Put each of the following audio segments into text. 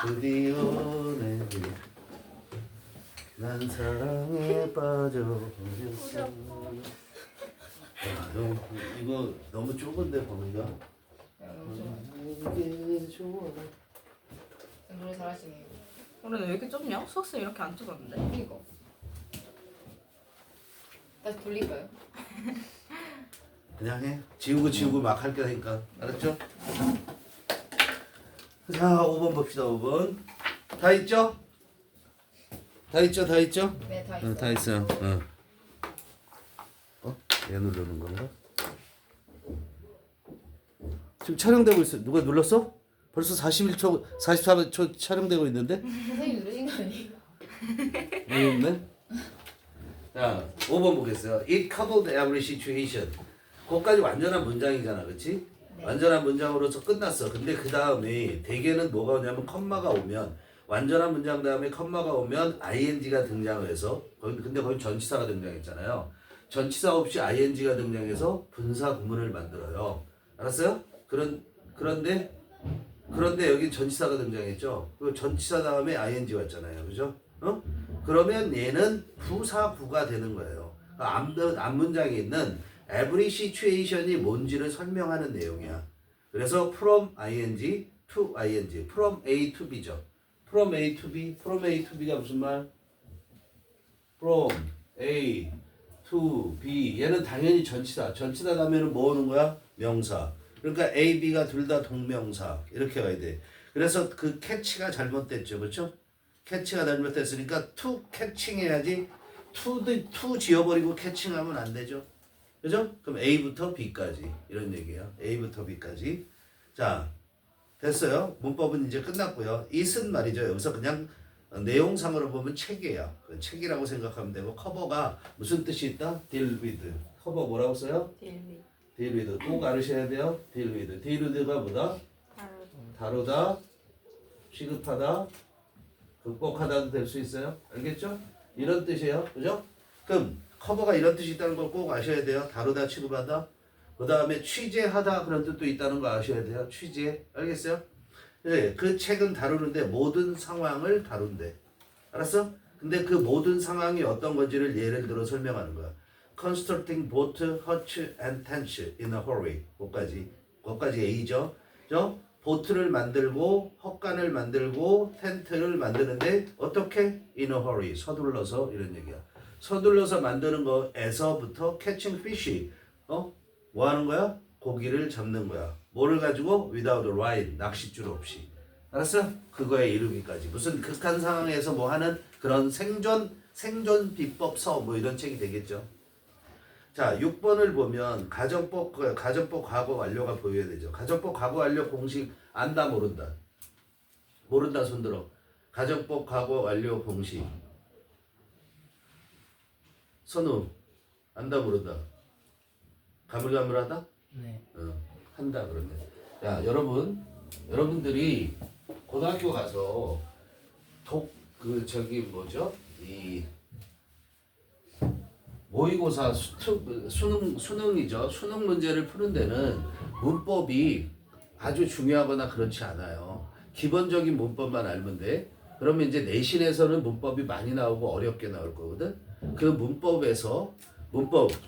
드디어 내게 난 사랑에 빠져버렸어. 이거 너무 좁은데 범위가? 이게 좋아. 노래 잘하시네요. 우리는 왜 이렇게 좁냐? 수학생 이렇게 안 좁았는데? 이거 다시 돌릴까요? 그냥 해. 지우고 막 할 거니까. 알았죠? 자, 5번 봅시다. 5번. 다 있죠? 다 있죠? 네, 다 있어요. 다 있어요. 얘 누르는 건가? 지금 촬영되고 있어. 누가 눌렀어? 벌써 41초, 44초 촬영되고 있는데? 선생님 누르신 거 아니에요? 모르겠네. 자, 5번 보겠어요. It covered every situation. 그거까지 완전한 문장이잖아, 그렇지? 네. 완전한 문장으로서 끝났어. 근데 그 다음에 대개는 뭐가 오냐면 컴마가 오면 완전한 문장 다음에 컴마가 오면 ing가 등장을 해서 근데 거기 전치사가 등장했잖아요. 전치사 없이 ing가 등장해서 분사 구문을 만들어요. 알았어요? 그런데 여기 전치사가 등장했죠. 그 전치사 다음에 ing 왔잖아요. 그죠? 그러면 얘는 부사구가 되는 거예요. 앞 문장에 있는 every situation이 뭔지를 설명하는 내용이야. 그래서 from ing to ing, from A to B죠. from A to B, from A to B가 무슨 말? from A to B. 얘는 당연히 전치사. 전치사 다음에는 뭐 오는 거야? 명사. 그러니까 A, B가 둘 다 동명사. 이렇게 가야 돼. 그래서 그 캐치가 잘못됐죠. 그렇죠? 캐치가 잘못됐으니까 to 캐칭 해야지. to 지워버리고 캐칭하면 안 되죠. 그죠? 그럼 A부터 B까지 이런 얘기예요. A부터 B까지. 자, 됐어요. 문법은 이제 끝났고요. it은 말이죠. 여기서 그냥 내용상으로 보면 책이에요. 책이라고 생각하면 되고 커버가 무슨 뜻이 있다? deal with. 커버 뭐라고 써요? 딜미. deal with. 꼭 알으셔야 돼요. deal with. deal with가 뭐다? 다루다, 취급하다, 극복하다도 될 수 있어요. 알겠죠? 이런 뜻이에요. 그죠? 그럼 커버가 이런 뜻이 있다는 걸 꼭 아셔야 돼요. 다루다, 취급하다. 그 다음에 취재하다 그런 뜻도 있다는 거 아셔야 돼요. 취재. 알겠어요? 네, 그 책은 다루는데 모든 상황을 다룬대. 알았어? 근데 그 모든 상황이 어떤 건지를 예를 들어 설명하는 거야. Constructing boat, hutch, and tent in a hurry. 그것까지 A죠. 보트를 만들고 헛간을 만들고 텐트를 만드는데 어떻게? In a hurry. 서둘러서 이런 얘기야. 서둘러서 만드는 거에서부터 catching fish. 뭐 하는 거야? 고기를 잡는 거야. 뭐를 가지고? Without a line. 낚싯줄 없이. 알았어? 그거에 이르기까지. 무슨 극한 상황에서 뭐 하는 그런 생존 비법서 뭐 이런 책이 되겠죠. 자, 6번을 보면 가정법 과거 완료가 보여야 되죠. 가정법 과거 완료 공식 안다 모른다. 모른다 손들어. 가정법 과거 완료 공식. 선우 안다 모른다. 가물가물하다? 네. 한다 그러네. 야, 여러분들이 고등학교 가서 이 모의고사 수능이죠. 수능 문제를 푸는 데는 문법이 아주 중요하거나 그렇지 않아요. 기본적인 문법만 알면 돼. 그러면 이제 내신에서는 문법이 많이 나오고 어렵게 나올 거거든. 그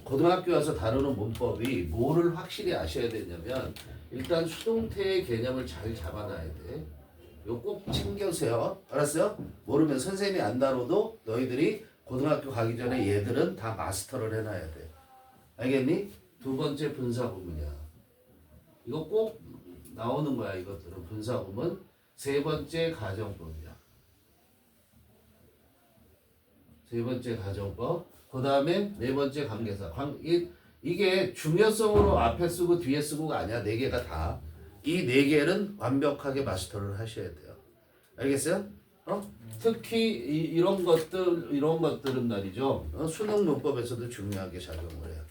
고등학교 와서 다루는 문법이 뭐를 확실히 아셔야 되냐면 일단 수동태의 개념을 잘 잡아놔야 돼. 이거 꼭 챙겨세요. 알았어요? 모르면 선생님이 안 다뤄도 너희들이 고등학교 가기 전에 얘들은 다 마스터를 해놔야 돼. 알겠니? 두 번째 분사구문이야. 이거 꼭 나오는 거야. 이것들은 분사구문. 세 번째 가정법이야. 세 번째 가정법. 그 다음에 네 번째 관계사. 이게 중요성으로 앞에 쓰고 뒤에 쓰고가 아니야. 네 개가 다. 이 네 개는 완벽하게 마스터를 하셔야 돼요. 알겠어요? 특히 이런 것들은 말이죠. 수능 문법에서도 중요하게 작용을 해요.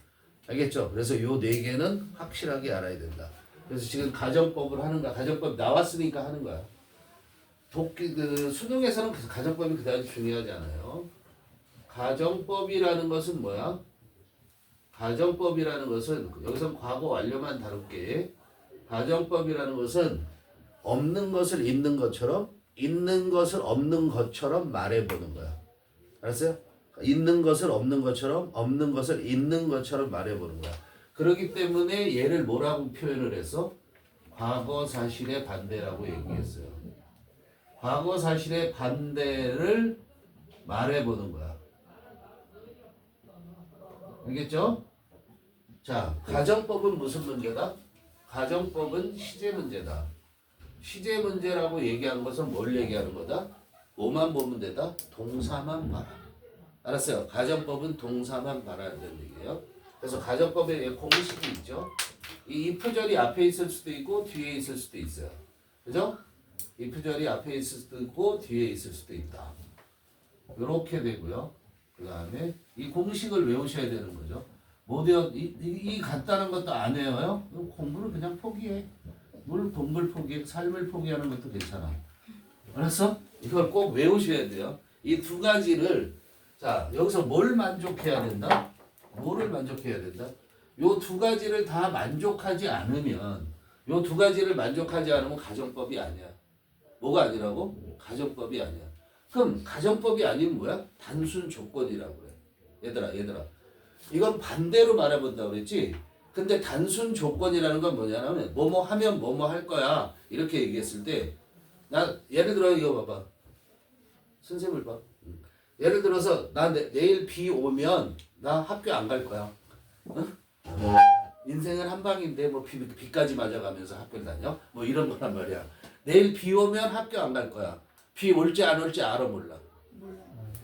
알겠죠? 그래서 요 네 개는 확실하게 알아야 된다. 그래서 지금 가정법을 하는 거야. 가정법 나왔으니까 하는 거야. 수능에서는 가정법이 그다지 중요하지 않아요. 가정법이라는 것은 뭐야? 가정법이라는 것은 여기서 과거 완료만 다룰게. 가정법이라는 것은 없는 것을 있는 것처럼 있는 것을 없는 것처럼 말해보는 거야. 알았어요? 있는 것을 없는 것처럼, 없는 것을 있는 것처럼 말해보는 거야. 그렇기 때문에 얘를 뭐라고 표현을 했어? 과거 사실의 반대라고 얘기했어요. 과거 사실의 반대를 말해보는 거야. 알겠죠? 자, 가정법은 무슨 문제다? 가정법은 시제 문제다. 시제 문제라고 얘기하는 것은 뭘 얘기하는 거다? 뭐만 보면 되다? 동사만 봐라. 알았어요? 가정법은 동사만 봐라는 얘기예요. 그래서 가정법에 공식이 있죠. 이 if절이 앞에 있을 수도 있고 뒤에 있을 수도 있어요. 그죠? if절이 앞에 있을 수도 있고 뒤에 있을 수도 있다. 이렇게 되고요. 그 다음에 이 공식을 외우셔야 되는 거죠. 모두 이 간단한 것도 안 외워요? 공부를 그냥 포기해. 물 공부를 포기해. 삶을 포기하는 것도 괜찮아. 알았어? 이걸 꼭 외우셔야 돼요. 이 두 가지를 자 여기서 뭘 만족해야 된다? 뭐를 만족해야 된다? 요 두 가지를 다 만족하지 않으면 요 두 가지를 만족하지 않으면 가정법이 아니야. 뭐가 아니라고? 가정법이 아니야. 그럼 가정법이 아니면 뭐야? 단순 조건이라고 그래. 얘들아. 이건 반대로 말해본다고 그랬지? 근데 단순 조건이라는 건 뭐냐면 뭐뭐 하면 뭐뭐 할 거야. 이렇게 얘기했을 때 나 예를 들어 이거 봐봐. 선생님을 봐. 예를 들어서 나 내일 비 오면 나 학교 안 갈 거야. 응? 인생은 한 방인데 뭐 비까지 맞아가면서 학교를 다녀? 뭐 이런 거란 말이야. 내일 비 오면 학교 안 갈 거야. 비 올지 안 올지 알아 몰라?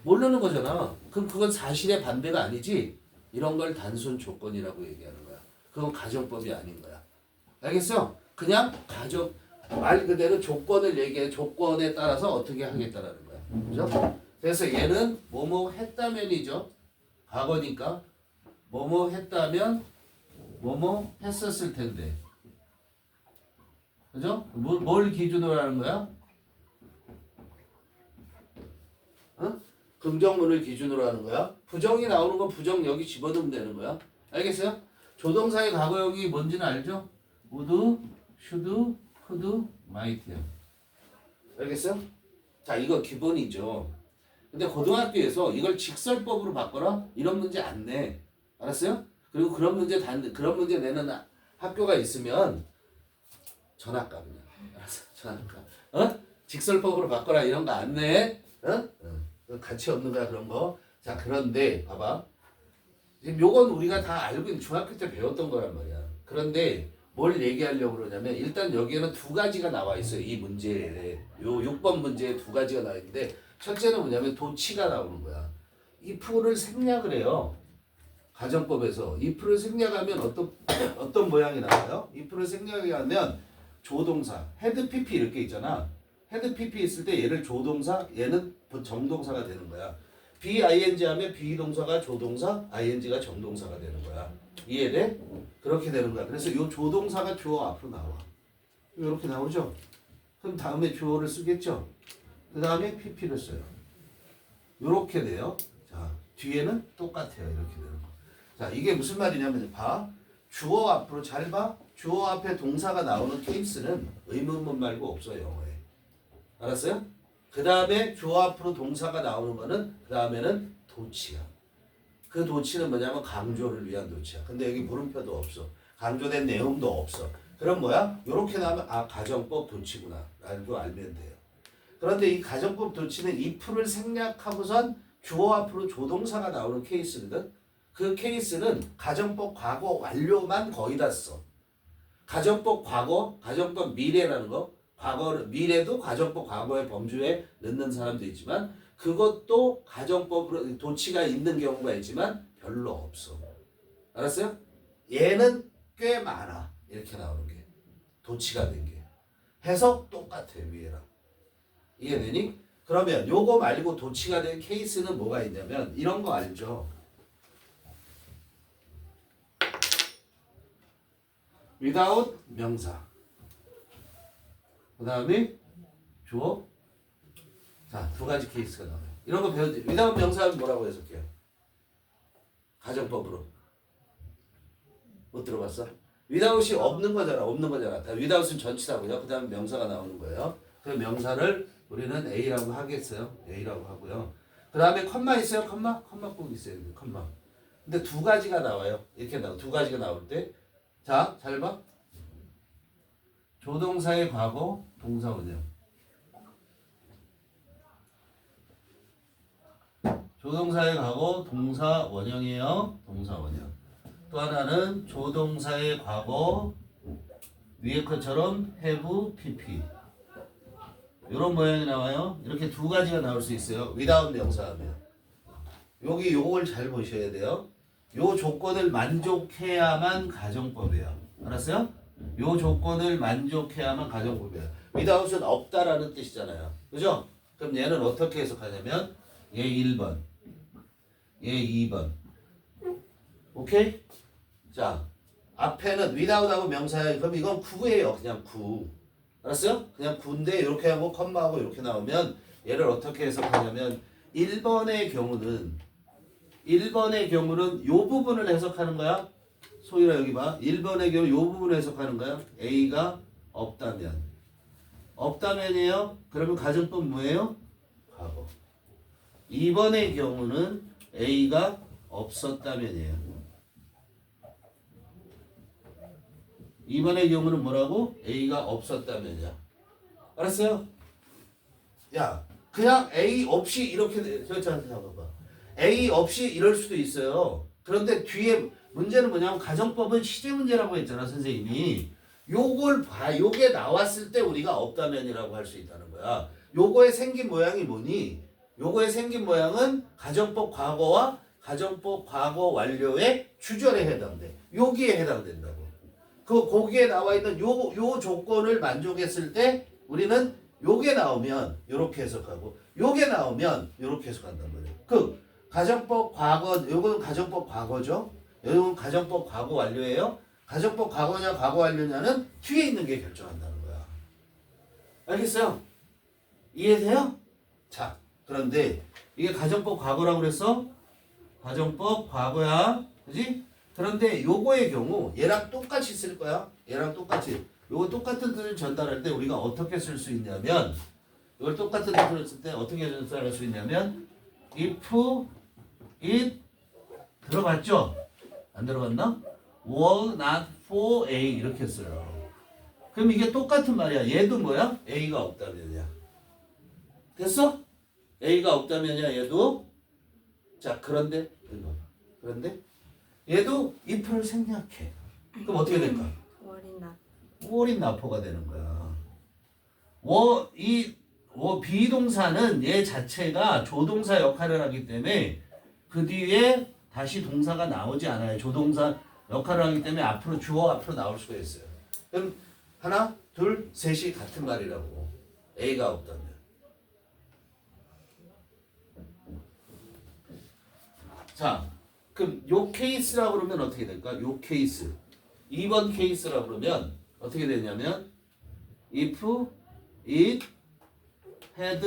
모르는 거잖아. 그럼 그건 사실의 반대가 아니지? 이런 걸 단순 조건이라고 얘기하는 거야. 그건 가정법이 아닌 거야. 알겠어? 그냥 가정 말 그대로 조건을 얘기해. 조건에 따라서 어떻게 하겠다라는 거야. 그죠? 그래서 얘는 뭐뭐 했다면이죠. 과거니까 뭐뭐 했다면 뭐뭐 했었을 텐데. 그죠? 뭘 기준으로 하는 거야? 어? 긍정문을 기준으로 하는 거야. 부정이 나오는 건 부정 여기 집어넣으면 되는 거야. 알겠어요? 조동사의 과거형이 뭔지는 알죠? would, should, could, might요. 알겠어요? 자, 이거 기본이죠. 근데 고등학교에서 이걸 직설법으로 바꿔라? 이런 문제 안 내. 알았어요? 그리고 그런 문제 내는 학교가 있으면 전학가 그냥. 알았어? 전학가. 어? 직설법으로 바꿔라 이런 거 안 내. 어? 가치 없는 거야 그런 거. 자, 그런데 봐봐. 지금 요건 우리가 다 알고 있는 중학교 때 배웠던 거란 말이야. 그런데 뭘 얘기하려고 그러냐면 일단 여기에는 두 가지가 나와 있어요. 이 문제에. 요 6번 문제에 두 가지가 나와 있는데 첫째는 뭐냐면 도치가 나오는 거야. if를 생략을 해요. 가정법에서 if를 생략하면 어떤 모양이 나와요? if를 생략하면 조동사, 헤드 pp 이렇게 있잖아. 헤드 pp 있을 때 얘를 조동사, 얘는 정동사가 되는 거야. BING 하면 비동사가 조동사, ING가 정동사가 되는 거야. 이해돼? 그렇게 되는 거야. 그래서 이 조동사가 주어 앞으로 나와. 이렇게 나오죠? 그럼 다음에 주어를 쓰겠죠? 그 다음에 PP를 써요. 이렇게 돼요. 자, 뒤에는 똑같아요. 이렇게 되는 거. 자, 이게 무슨 말이냐면 봐. 주어 앞으로 잘 봐. 주어 앞에 동사가 나오는 케이스는 의문문 말고 없어요. 영어에. 알았어요? 그 다음에 주어 앞으로 동사가 나오는 거는 그 다음에는 도치야. 그 도치는 뭐냐면 강조를 위한 도치야. 근데 여기 물음표도 없어. 강조된 내용도 없어. 그럼 뭐야? 요렇게 나오면 아 가정법 도치구나 라고 알면 돼요. 그런데 이 가정법 도치는 if를 생략하고선 주어 앞으로 조동사가 나오는 케이스거든. 그 케이스는 가정법 과거 완료만 거의 다 써. 가정법 과거, 가정법 미래라는 거 미래도 가정법 과거의 범주에 넣는 사람도 있지만 그것도 가정법으로 도치가 있는 경우가 있지만 별로 없어. 알았어요? 얘는 꽤 많아. 이렇게 나오는 게. 도치가 된 게. 해석 똑같아 위에랑. 이해되니? 그러면 요거 말고 도치가 된 케이스는 뭐가 있냐면 이런 거 알죠? without 명사. 그 다음에 주어. 자, 두 가지 케이스가 나와요. 이런 거 배웠지? without 명사는 뭐라고 해석해요? 가정법으로. 못 들어봤어? without이 없는 거잖아. without은 전치사고요. 그 다음에 명사가 나오는 거예요. 그 명사를 우리는 A라고 하겠어요. A라고 하고요. 그 다음에 컴마 있어요. 컴마 꼭 있어요. 컴마. 근데 두 가지가 나와요. 이렇게 두 가지가 나올 때, 자, 잘 봐. 조동사의 과거, 동사 원형. 조동사의 과거, 동사 원형이에요. 동사 원형. 또 하나는 조동사의 과거, 위에 것처럼 have, pp. 이런 모양이 나와요. 이렇게 두 가지가 나올 수 있어요. without 명사하면. 여기 요걸 잘 보셔야 돼요. 요 조건을 만족해야만 가정법이에요. 알았어요? 요 조건을 만족해야만 가정법이에요. without은 없다라는 뜻이잖아요. 그죠? 그럼 얘는 어떻게 해석하냐면 얘 1번, 얘 2번. 오케이? 자, 앞에는 without하고 명사예요. 그럼 이건 구예요. 그냥 구. 알았어요? 그냥 구인데 이렇게 하고 컴마하고 이렇게 나오면 얘를 어떻게 해석하냐면 1번의 경우는 요 부분을 해석하는 거야. 소희라 여기 봐. 1번의 경우 요 부분을 해석하는 거야. A가 없다면. 없다면이에요. 그러면 가정법 뭐예요? 과거. 2번의 경우는 A가 없었다면이에요. 2번의 경우는 뭐라고? A가 없었다면이야. 알았어요? 야, 그냥 A 없이 이렇게 저한테 잡아봐. A 없이 이럴 수도 있어요. 그런데 뒤에 문제는 뭐냐면 가정법은 시제 문제라고 했잖아 선생님이. 요걸 봐. 요게 나왔을 때 우리가 없다면이라고 할 수 있다는 거야. 요거에 생긴 모양이 뭐니? 요거에 생긴 모양은 가정법 과거와 가정법 과거 완료의 주절에 해당돼. 여기에 해당된다고. 거기에 나와 있는 요 조건을 만족했을 때 우리는 요게 나오면 요렇게 해석하고 요게 나오면 요렇게 해석한단 말이에요. 가정법 과거, 요건 가정법 과거죠. 요건 가정법 과거 완료예요. 가정법 과거냐 과거 완료냐는 뒤에 있는 게 결정한다는 거야. 알겠어요? 이해돼요? 자, 그런데 이게 가정법 과거라고 그랬어? 가정법 과거야. 그지? 그런데 요거의 경우 얘랑 똑같이 쓸 거야. 얘랑 똑같이. 요거 똑같은 뜻을 전달할 때 우리가 어떻게 쓸 수 있냐면 이걸 똑같은 뜻을 쓸 때 어떻게 전달할 수 있냐면 if it 들어갔죠? 안 들어갔나? were not for A 이렇게 써요. 그럼 이게 똑같은 말이야. 얘도 뭐야? A가 없다면이야. 됐어? A가 없다면이야 얘도. 자, 그런데 얘도 if를 생략해. 그럼 어떻게 될까? 월인 나포가 되는 거야. 비동사는 얘 자체가 조동사 역할을 하기 때문에 그 뒤에 다시 동사가 나오지 않아요. 조동사 역할을 하기 때문에 앞으로 주어 앞으로 나올 수가 있어요. 그럼 하나, 둘, 셋이 같은 말이라고. A가 없다면. 자, 그럼 요 케이스라고 그러면 어떻게 될까? 요 케이스. 2번 케이스라고 그러면 어떻게 되냐면 if it had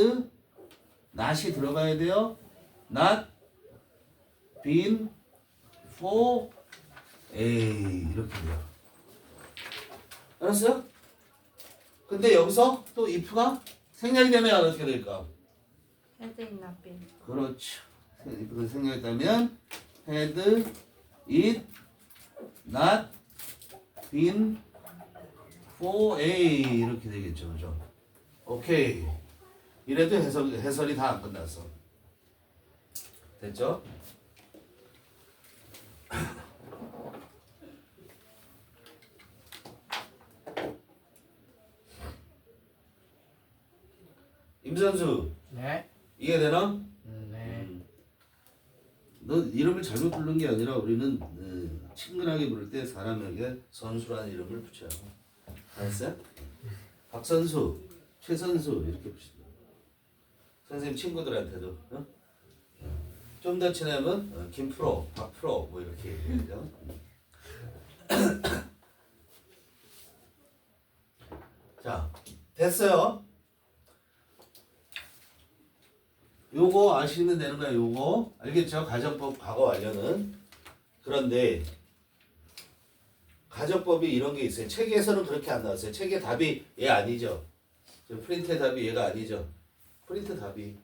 not이 들어가야 돼요. not been for A 이렇게 돼요. 알았어요? 근데 여기서 또 if가 생략이 되면 어떻게 될까? had not been. 그렇죠. if가 생략했다면 had it not been for A 이렇게 되겠죠, 그죠? 오케이. 이래도 해설이 다 안 끝났어. 됐죠? 임선수. 네. 이해되나? 네. 너 이름을 잘못 부른 게 아니라 우리는 친근하게 부를 때 사람에게 선수라는 이름을 붙여요. 알았어요? 박선수, 최선수 이렇게 붙인다. 선생님 친구들한테도 어? 좀 더 친하면 김프로, 박프로 뭐 이렇게 얘기하죠. 자, 됐어요. 요거 아시면 되는 거야. 요거 알겠죠? 가정법 과거 완료는. 그런데 가정법이 이런 게 있어요. 책에서는 그렇게 안 나왔어요. 책의 답이 얘 아니죠. 프린트의 답이 얘가 아니죠. 프린트 답이.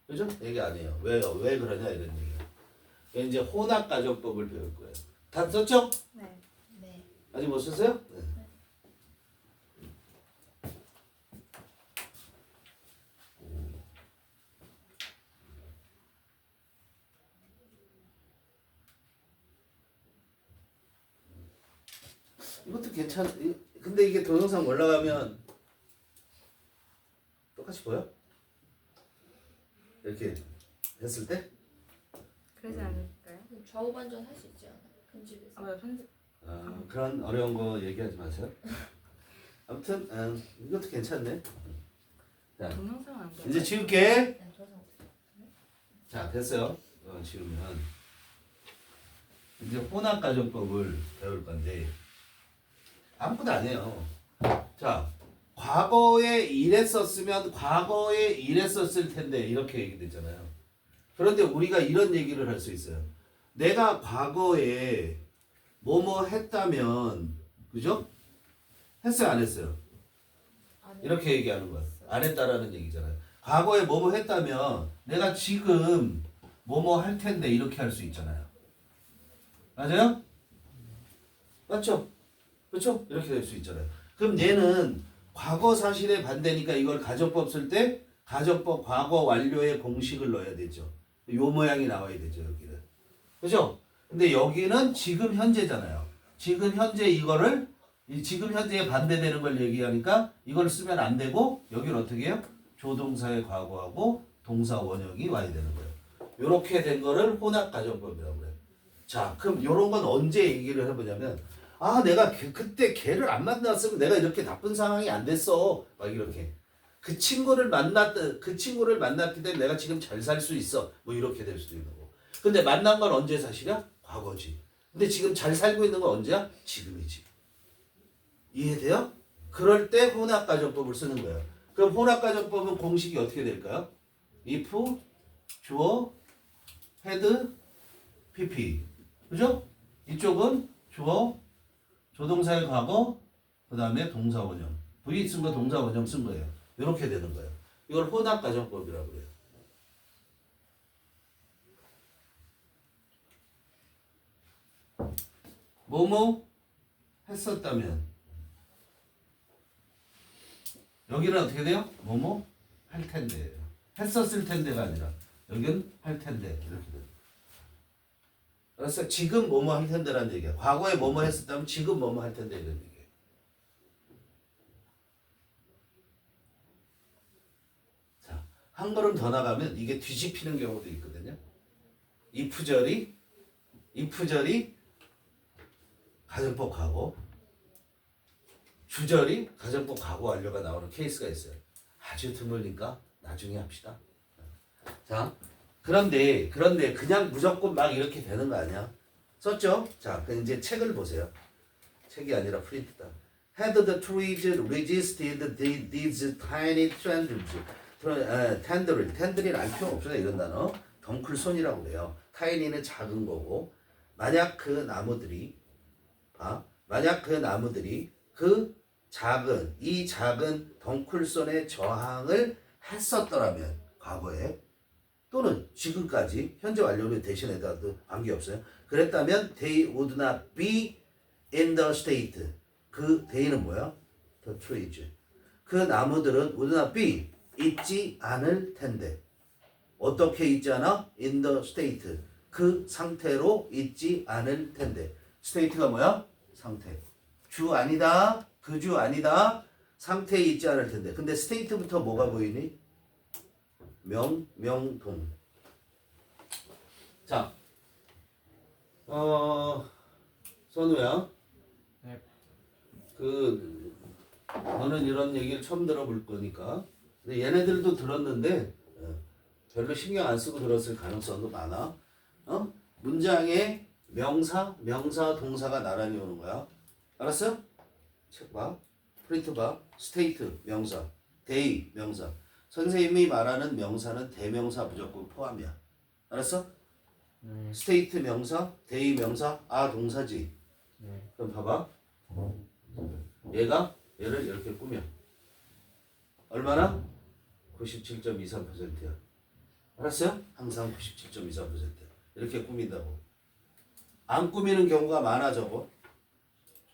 그죠? 얘기 아니에요. 왜 그러냐 이런 얘기예요. 이제 혼합 가정법을 배울 거예요. 다 썼죠? 네. 네. 아직 못 썼어요? 네. 이것도 근데 이게 동영상 올라가면 똑같이 보여? 이렇게 했을 때? 그러지 않을까요? 좌우 반전 할 수 있지 않아요? 편집에서. 아, 맞아. 편집. 그런 어려운 거 얘기하지 마세요. 아무튼 이것도 괜찮네. 자, 동영상은 안 돼요. 이제 지울게. 네, 저도. 자, 됐어요. 지우면 이제 혼합 가정법을 배울 건데 아무것도 아니에요. 자, 과거에 이랬었으면 과거에 이랬었을 텐데 이렇게 얘기됐잖아요. 그런데 우리가 이런 얘기를 할 수 있어요. 내가 과거에 뭐뭐 했다면, 그죠? 했어요, 안 했어요? 이렇게 얘기하는 거야. 안 했다라는 얘기잖아요. 과거에 뭐뭐 했다면 내가 지금 뭐뭐 할 텐데 이렇게 할 수 있잖아요. 맞아요? 맞죠? 그렇죠? 이렇게 될 수 있잖아요. 그럼 얘는 과거 사실의 반대니까 이걸 가정법 쓸 때 가정법 과거 완료의 공식을 넣어야 되죠. 요 모양이 나와야 되죠, 여기는. 그죠? 근데 여기는 지금 현재잖아요. 지금 현재 이거를 지금 현재에 반대되는 걸 얘기하니까 이걸 쓰면 안 되고 여기는 어떻게 해요? 조동사의 과거하고 동사 원형이 와야 되는 거예요. 요렇게 된 거를 혼합 가정법이라고 그래요. 자, 그럼 요런 건 언제 얘기를 해보냐면 내가 그때 걔를 안 만났으면 내가 이렇게 나쁜 상황이 안 됐어. 막 이렇게. 그 친구를 만났기 때문에 내가 지금 잘 살 수 있어. 뭐 이렇게 될 수도 있는 거고. 근데 만난 건 언제 사실이야? 과거지. 근데 지금 잘 살고 있는 건 언제야? 지금이지. 이해돼요? 그럴 때 혼합가정법을 쓰는 거예요. 그럼 혼합가정법은 공식이 어떻게 될까요? if, 주어, had, pp. 그죠? 이쪽은 주어, 조동사의 과거, 그 다음에 동사 원형. V 쓴 거 동사 원형 쓴 거예요. 이렇게 되는 거예요. 이걸 혼합가정법이라고 그래요. 뭐뭐 했었다면 여기는 어떻게 돼요? 뭐뭐 할 텐데 했었을 텐데가 아니라 여기는 할 텐데 이렇게 돼요. 그래서 지금 뭐뭐 할 텐데라는 얘기야. 과거에 뭐뭐 했었다면 지금 뭐뭐 할 텐데 이런 얘기예요. 자, 한 걸음 더 나가면 이게 뒤집히는 경우도 있거든요. if절이 가정법 과거, 주절이 가정법 과거 완료가 나오는 케이스가 있어요. 아주 드물니까 나중에 합시다. 자, 그런데 그냥 무조건 막 이렇게 되는 거 아니야? 썼죠? 자, 그럼 이제 책을 보세요. 책이 아니라 프린트다. Had the trees resisted these tiny tendrils 알 필요 없어요. 이런 단어. 덩클손이라고 그래요. 타이니는 작은 거고 만약 그 나무들이 이 작은 덩쿨손의 저항을 했었더라면 과거에 또는 지금까지 현재 완료를 대신해도 관계없어요. 그랬다면 they would not be in the state. 그 they는 뭐야? The trees. 그 나무들은 would not be 있지 않을 텐데 어떻게 있지 않아? in the state. 그 상태로 있지 않을 텐데 state가 뭐야? 상태. 주 아니다. 그 주 아니다. 상태에 있지 않을 텐데. 근데 state부터 뭐가 보이니? 명동. 자, 선우야. 네. 너는 이런 얘기를 처음 들어볼 거니까. 근데 얘네들도 들었는데 별로 신경 안 쓰고 들었을 가능성도 많아. 문장에 명사, 동사가 나란히 오는 거야. 알았어요? 책 봐. 프린트 봐. 스테이트, 명사. 데이, 명사. 선생님이 말하는 명사는 대명사 무조건 포함이야. 알았어? 네. 스테이트 명사, 데이 명사, 동사지. 네. 그럼 봐봐. 얘를 이렇게 꾸며. 얼마나? 97.23%야. 알았어요? 항상 97.23%야. 이렇게 꾸민다고. 안 꾸미는 경우가 많아 저거.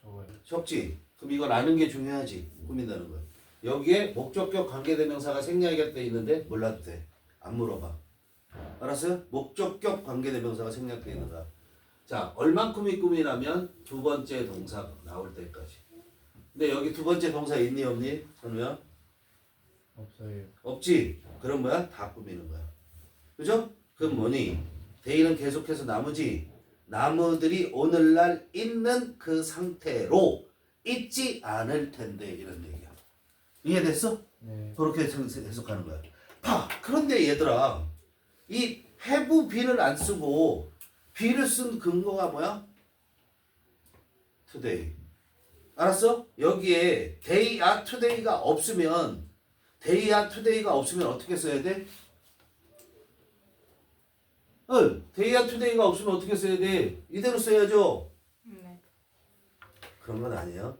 적어요. 적지. 그럼 이걸 아는 게 중요하지. 꾸민다는 거. 여기에 목적격 관계대명사가 생략할 때 있는데 몰라도 돼. 안 물어봐. 알았어요? 목적격 관계대명사가 생략돼 있는 거야. 자, 얼만큼이 꾸미냐면 두 번째 동사 나올 때까지. 근데 여기 두 번째 동사 있니 없니? 선우야? 없어요. 없지. 그럼 뭐야? 다 꾸미는 거야. 그죠? 그럼 뭐니? 데이는 계속해서 나무지. 나무들이 오늘날 있는 그 상태로 있지 않을 텐데 이런 얘기야. 이해됐어? 네. 그렇게 해석하는 거야. 봐. 그런데 얘들아, 이 have bee를 안 쓰고 be를 쓴 근거가 뭐야? today. 알았어? 여기에 they are today가 없으면 they are today가 없으면 어떻게 써야 돼? they are today가 없으면 어떻게 써야 돼? 이대로 써야죠. 네. 그런 건 아니에요.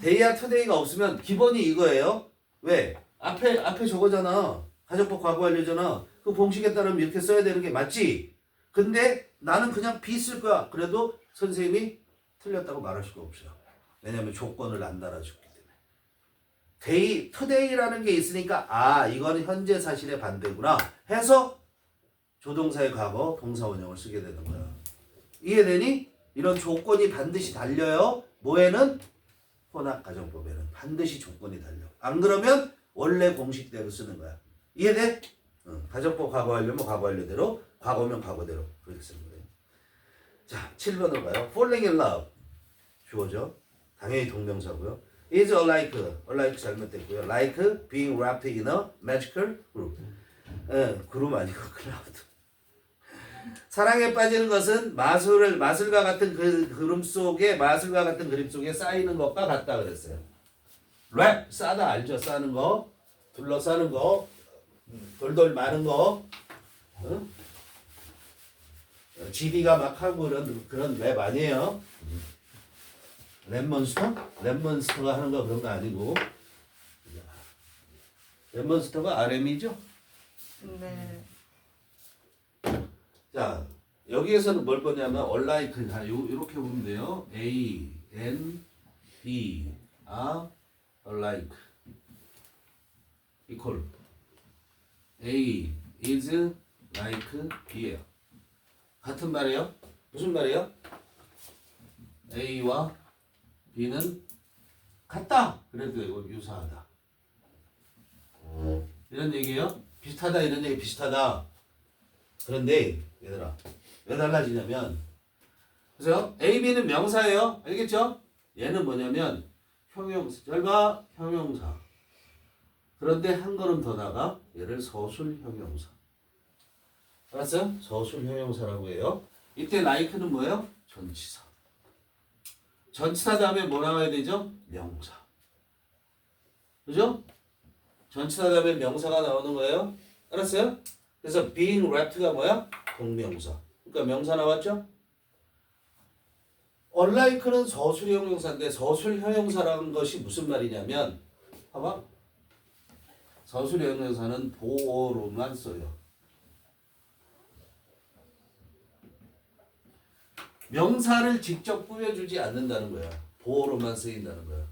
they are today가 없으면 기본이 이거예요. 왜? 앞에 저거잖아. 가정법 과거 완료잖아. 그 공식에 따르면 이렇게 써야 되는 게 맞지? 근데 나는 그냥 be 쓸 거야. 그래도 선생님이 틀렸다고 말할 수가 없어요. 왜냐면 조건을 안 달아줬기 때문에. day, today라는 게 있으니까 아 이거는 현재 사실의 반대구나 해서 조동사의 과거 동사 원형을 쓰게 되는 거야. 이해되니? 이런 조건이 반드시 달려요. 뭐에는? 혼합 가정법에는 반드시 조건이 달려. 안 그러면 원래 공식대로 쓰는 거야. 이해돼? 응. 가정법 과거 완료면 과거 완료대로, 과거면 과거대로 그렇게 쓰는 거예요. 자, 7번으로 가요. falling in love 주어죠. 당연히 동명사고요. is alike 잘못됐고요. like being wrapped in a magical group. 그룹 아니고 클라우드. 사랑에 빠지는 것은 마술과 같은 그림 속에 마술과 같은 그림 속에 쌓이는 것과 같다 그랬어요. 랩 싸다 알죠? 싸는 거, 둘러싸는 거, 돌돌 마는 거, 응? GD가 막 하고 그런 랩 아니에요. 랩몬스터? 랩몬스터가 하는 거 그런 거 아니고 랩몬스터가 RM이죠? 네. 자, 여기에서는 뭘 보냐면 alike 이렇게 보면 돼요. A, N, B are alike equal. A is like B예요. 같은 말이에요. 무슨 말이에요? A와 B는 같다. 그래도 되고 유사하다. 이런 얘기예요. 비슷하다 이런 얘기 비슷하다. 그런데 얘들아 왜 달라지냐면 그래서 A, B는 명사예요. 알겠죠? 얘는 뭐냐면 형용사. 잘 봐. 형용사. 그런데 한 걸음 더 나가 얘를 서술 형용사. 알았어요? 서술 형용사라고 해요. 이때 like는 뭐예요? 전치사. 전치사 다음에 뭐 나와야 되죠? 명사. 그죠? 전치사 다음에 명사가 나오는 거예요. 알았어요? 그래서 being wrapped가 뭐야? 동명사. 그러니까 명사 나왔죠? unlike는 서술 형용사인데 서술 형용사라는 것이 무슨 말이냐면 봐봐. 서술 형용사는 보어로만 써요. 명사를 직접 꾸며주지 않는다는 거야. 보어로만 쓰인다는 거야.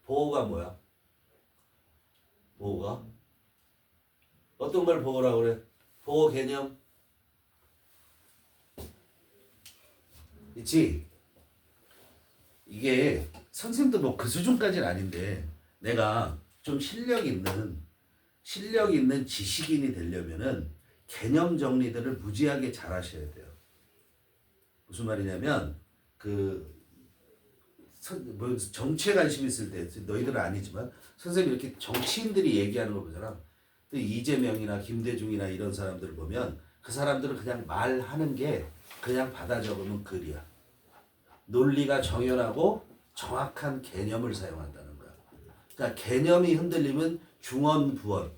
보어가 뭐야? 보어가? 어떤 걸 보어라고 그래? 보어 개념? 있지? 이게 선생님도 뭐 그 수준까지는 아닌데 내가 좀 실력 있는 지식인이 되려면은 개념 정리들을 무지하게 잘 하셔야 돼요. 무슨 말이냐면 뭐 정치에 관심 있을 때 너희들은 아니지만 선생님이 이렇게 정치인들이 얘기하는 거 보잖아. 또 이재명이나 김대중이나 이런 사람들을 보면 그 사람들은 그냥 말하는 게 그냥 받아 적으면 글이야. 논리가 정연하고 정확한 개념을 사용한다는 거야. 그러니까 개념이 흔들리면 중언 부언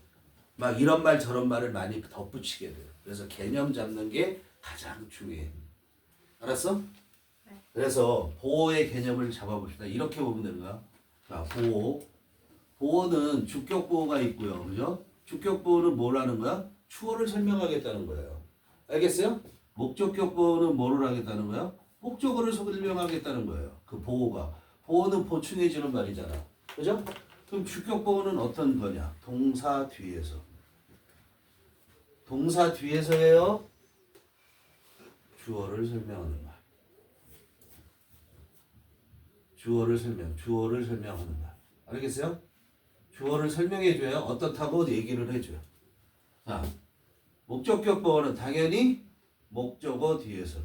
막 이런 말 저런 말을 많이 덧붙이게 돼요. 그래서 개념 잡는 게 가장 중요해. 알았어? 네. 그래서 보호의 개념을 잡아봅시다. 이렇게 보면 되는 거야. 자, 보호는 주격 보호가 있고요. 그죠? 주격보호는 뭘 하는 거야? 주어를 설명하겠다는 거예요. 알겠어요? 목적격보호는 뭐를 하겠다는 거야? 목적어를 설명하겠다는 거예요. 그 보호가. 보호는 보충해주는 말이잖아. 그죠? 그럼 주격보호는 어떤 거냐? 동사 뒤에서. 동사 뒤에서 해요. 주어를 설명하는 말. 주어를 설명하는 말. 알겠어요? 주어를 설명해줘야 어떻다고 얘기를 해줘요. 자, 목적격 보호는 당연히 목적어 뒤에서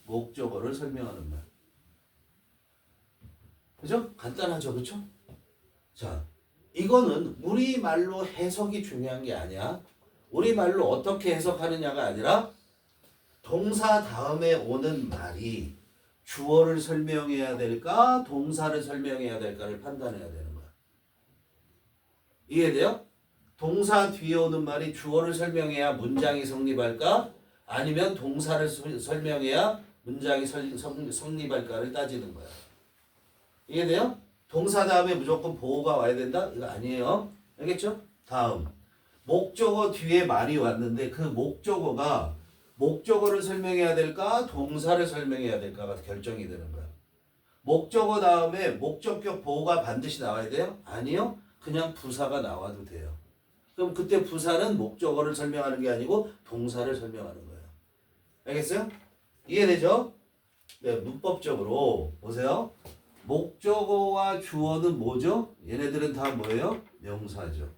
목적어를 설명하는 말. 그죠? 간단하죠, 그렇죠? 자, 이거는 우리말로 해석이 중요한 게 아니야. 우리말로 어떻게 해석하느냐가 아니라 동사 다음에 오는 말이 주어를 설명해야 될까, 동사를 설명해야 될까를 판단해야 되는 거야. 이해돼요? 동사 뒤에 오는 말이 주어를 설명해야 문장이 성립할까, 아니면 동사를 설명해야 문장이 성립할까를 따지는 거야. 이해돼요? 동사 다음에 무조건 보호가 와야 된다? 이거 아니에요. 알겠죠? 다음. 목적어 뒤에 말이 왔는데 그 목적어가 목적어를 설명해야 될까, 동사를 설명해야 될까가 결정이 되는 거야. 목적어 다음에 목적격 보호가 반드시 나와야 돼요? 아니요. 그냥 부사가 나와도 돼요. 그럼 그때 부사는 목적어를 설명하는 게 아니고 동사를 설명하는 거예요. 알겠어요? 이해되죠? 네, 문법적으로 보세요. 목적어와 주어는 뭐죠? 얘네들은 다 뭐예요? 명사죠.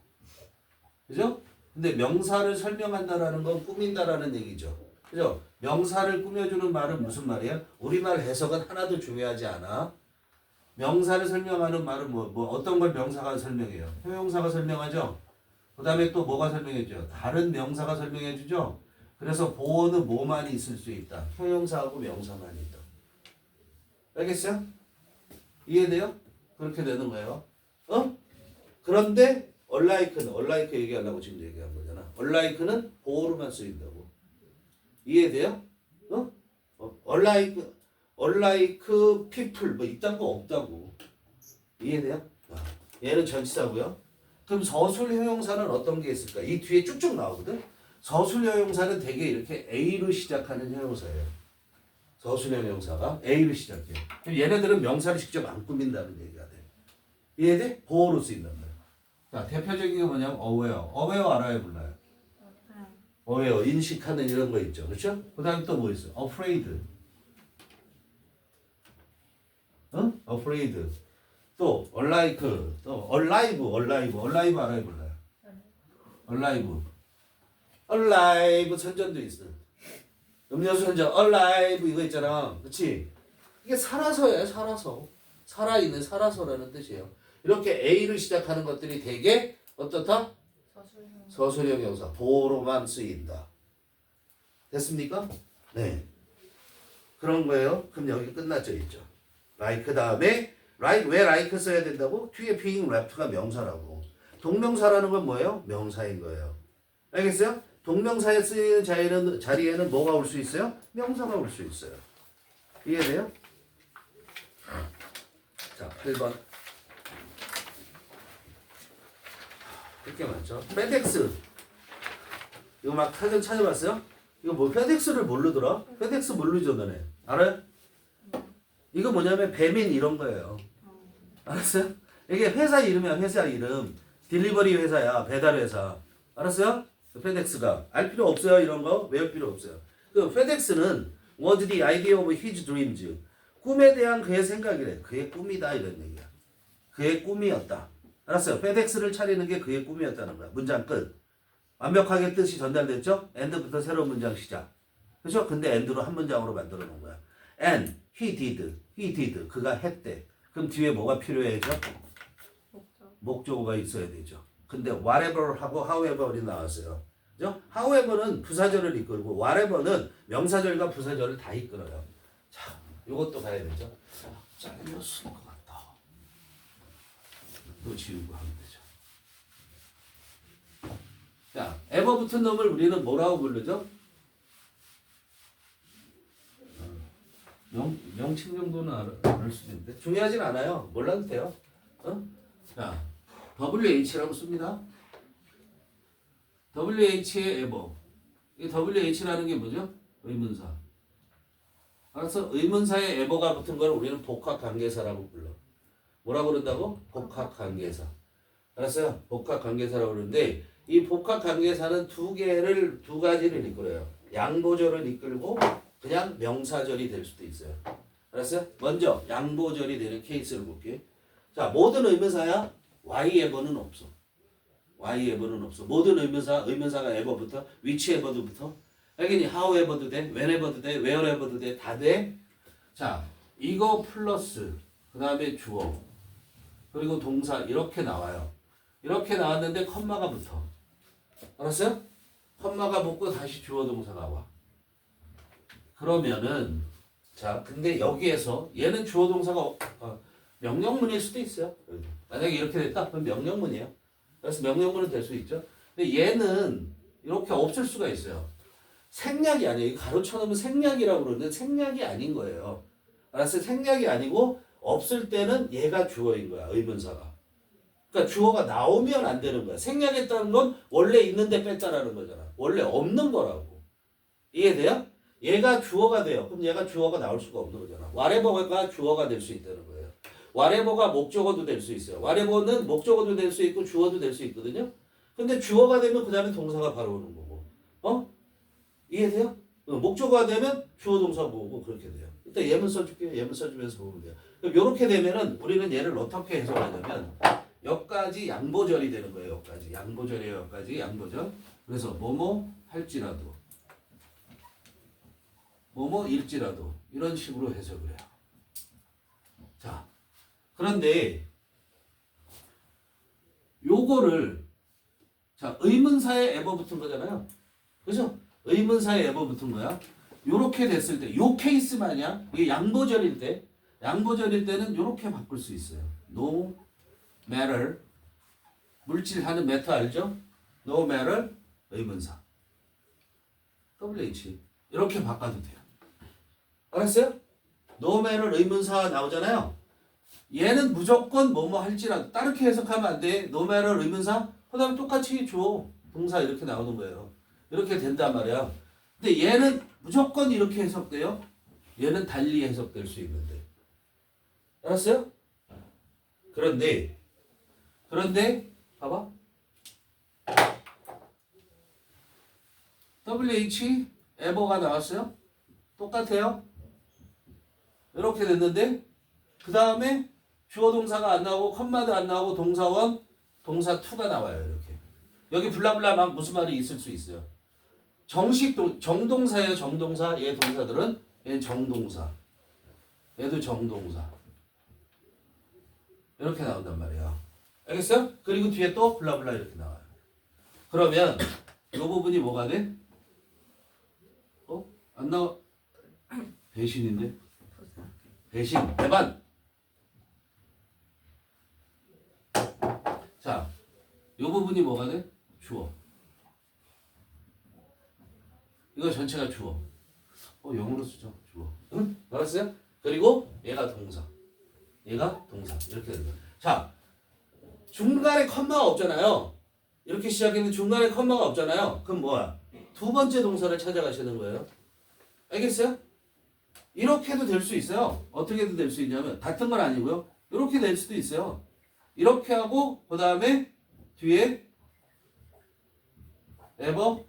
그죠? 근데 명사를 설명한다라는 건 꾸민다라는 얘기죠. 그죠? 명사를 꾸며주는 말은 무슨 말이야? 우리말 해석은 하나도 중요하지 않아. 명사를 설명하는 말은 뭐 어떤 걸 명사가 설명해요? 형용사가 설명하죠? 그 다음에 또 뭐가 설명해줘요? 다른 명사가 설명해주죠? 그래서 보어는 뭐만 있을 수 있다? 형용사하고 명사만 있다. 알겠어요? 이해돼요? 그렇게 되는 거예요. 그런데 unlike 얘기하려고 지금 얘기한 거잖아. unlike는 보어로만 쓰인다고. 이해돼요? unlike people 뭐 이딴 거 없다고. 이해돼요? 얘는 전치사고요. 그럼 서술 형용사는 어떤 게 있을까? 이 뒤에 쭉쭉 나오거든. 서술 형용사는 대개 이렇게 A로 시작하는 형용사예요. 서술 형용사가 A로 시작해. 그럼 얘네들은 명사를 직접 안 꾸민다는 얘기가 돼. 이해돼? 보어로 쓰인단 말이야. 자, 대표적인 게 뭐냐면 aware 알아요, 몰라요? aware 인식하는 이런 거 있죠, 그렇죠? 그다음 또 뭐 있어? afraid. afraid. 또 unlike, 또 alive 알아요, 몰라요? alive 선전도 있어. 음료수 선전 alive 이거 있잖아, 그렇지? 이게 살아서예요, 살아있는 살아서라는 뜻이에요. 이렇게 A를 시작하는 것들이 되게 어떻다? 서술형 형사 보호로만 쓰인다. 됐습니까? 네. 그런 거예요. 그럼 여기 끝났죠, 있죠. like 다음에 like 왜 like 써야 된다고? 뒤에 being rapt가 명사라고. 동명사라는 건 뭐예요? 명사인 거예요. 알겠어요? 동명사에 쓰이는 자리에는 뭐가 올 수 있어요? 명사가 올 수 있어요. 이해돼요? 자, 8번. 이렇게 많죠. 페덱스. 이거 막 사전 찾아봤어요? 이거 뭐 페덱스를 모르더라? 페덱스 모르죠, 너네? 알아요? 이거 뭐냐면 배민 이런 거예요. 알았어요? 이게 회사 이름이야, 회사 이름. 딜리버리 회사야, 배달 회사. 알았어요? 페덱스가. 알 필요 없어요, 이런 거. 외울 필요 없어요. 그 페덱스는 was the idea of his dreams. 꿈에 대한 그의 생각이래. 그의 꿈이다, 이런 얘기야. 그의 꿈이었다. 알았어요? 페덱스를 차리는 게 그의 꿈이었다는 거야. 문장 끝. 완벽하게 뜻이 전달됐죠? and부터 새로운 문장 시작. 그렇죠? 근데 and로 한 문장으로 만들어 놓은 거야. and he did. 그가 했대. 그럼 뒤에 뭐가 필요해죠? 목적어가 있어야 되죠. 근데 whatever 하고 however이 나왔어요. 그죠? however는 부사절을 이끌고 whatever는 명사절과 부사절을 다 이끌어요. 자, 이것도 가야 되죠. 잘렸을 것 같다. 또 지우고 하면 되죠. 자, ever 붙은 놈을 우리는 뭐라고 부르죠? 명칭 정도는 알 수도 있는데 중요하진 않아요. 몰라도 돼요. 자, WH라고 씁니다. WH의 에버. 이 WH라는 게 뭐죠? 의문사. 알았어? 의문사에 에버가 붙은 걸 우리는 복합관계사라고 불러. 뭐라고 그런다고? 복합관계사. 알았어요? 복합관계사라고 그러는데 이 복합관계사는 두 가지를 이끌어요. 양보절을 이끌고 그냥 명사절이 될 수도 있어요. 알았어요? 먼저 양보절이 되는 케이스를 볼게. 자, 모든 의문사야 Y 에버는 없어. Y 에버는 없어. 모든 의문사가 에버부터 which 에버도부터 알겠니? how 에버도 돼, when 에버도 돼, where 에버도 돼, 다 돼. 자, 이거 플러스 그 다음에 주어 그리고 동사 이렇게 나와요. 이렇게 나왔는데 컴마가 붙어. 알았어요? 컴마가 붙고 다시 주어 동사가 와. 그러면은 자, 근데 여기에서 얘는 주어 동사가 명령문일 수도 있어요. 만약에 이렇게 됐다 그럼 명령문이에요. 그래서 명령문은 될 수 있죠. 근데 얘는 이렇게 없을 수가 있어요. 생략이 아니에요. 이거 가로쳐 놓으면 생략이라고 그러는데 생략이 아닌 거예요. 알았어요? 생략이 아니고 없을 때는 얘가 주어인 거야. 의문사가. 그러니까 주어가 나오면 안 되는 거야. 생략했다는 건 원래 있는데 뺐다라는 거잖아. 원래 없는 거라고. 이해돼요? 얘가 주어가 돼요. 그럼 얘가 주어가 나올 수가 없는 거잖아. whatever가 주어가 될 수 있다는 거예요. whatever가 목적어도 될 수 있어요. whatever는 목적어도 될 수 있고 주어도 될 수 있거든요. 근데 주어가 되면 그 다음에 동사가 바로 오는 거고. 이해돼요? 목적어가 되면 주어 동사 보고 그렇게 돼요. 일단 예문 써줄게요. 예문 써주면서 보면 돼요. 그럼 이렇게 되면은 우리는 얘를 어떻게 해석하냐면 여기까지 양보절이 되는 거예요. 여기까지 양보절이에요. 여기까지 양보절. 그래서 뭐뭐 할지라도 뭐뭐일지라도 이런 식으로 해석을 해요. 자, 그런데 요거를 자 의문사에 에버 붙은 거잖아요. 그죠? 의문사에 에버 붙은 거야. 요렇게 됐을 때, 요 케이스만이야. 이게 양보절일 때는 요렇게 바꿀 수 있어요. No matter. 물질하는 matter 알죠? No matter 의문사. WH. 이렇게 바꿔도 돼요. 알았어요? No matter 의문사 나오잖아요. 얘는 무조건 뭐뭐 할지라도 다르게 해석하면 안 돼. No matter 의문사. 그 다음에 똑같이 줘. 동사 이렇게 나오는 거예요. 이렇게 된단 말이야. 근데 얘는 무조건 이렇게 해석돼요. 얘는 달리 해석될 수 있는데. 알았어요? 그런데 봐봐. WH ever가 나왔어요. 똑같아요. 이렇게 됐는데 그 다음에 주어 동사가 안 나오고 컴마도 안 나오고 동사원 동사 to가 나와요. 이렇게. 여기 블라블라 무슨 말이 있을 수 있어요. 정동사예요. 정동사. 얘 동사들은 얘는 정동사. 얘도 정동사. 이렇게 나온단 말이에요. 알겠어요? 그리고 뒤에 또 블라블라 이렇게 나와요. 그러면 이 부분이 뭐가 돼? 안 나와. 배신인데? 배신. 배반. 자, 이 부분이 뭐가 돼? 주어. 이거 전체가 주어. 영어로 쓰죠. 주어. 응? 알았어요? 그리고 얘가 동사. 얘가 동사. 이렇게 되는 거야. 자, 중간에 컴마가 없잖아요. 이렇게 시작했는데 중간에 컴마가 없잖아요. 그럼 뭐야? 두 번째 동사를 찾아가시는 거예요. 알겠어요? 이렇게도 될 수 있어요. 어떻게도 될 수 있냐면 같은 건 아니고요. 이렇게 될 수도 있어요. 이렇게 하고 그 다음에 뒤에 ever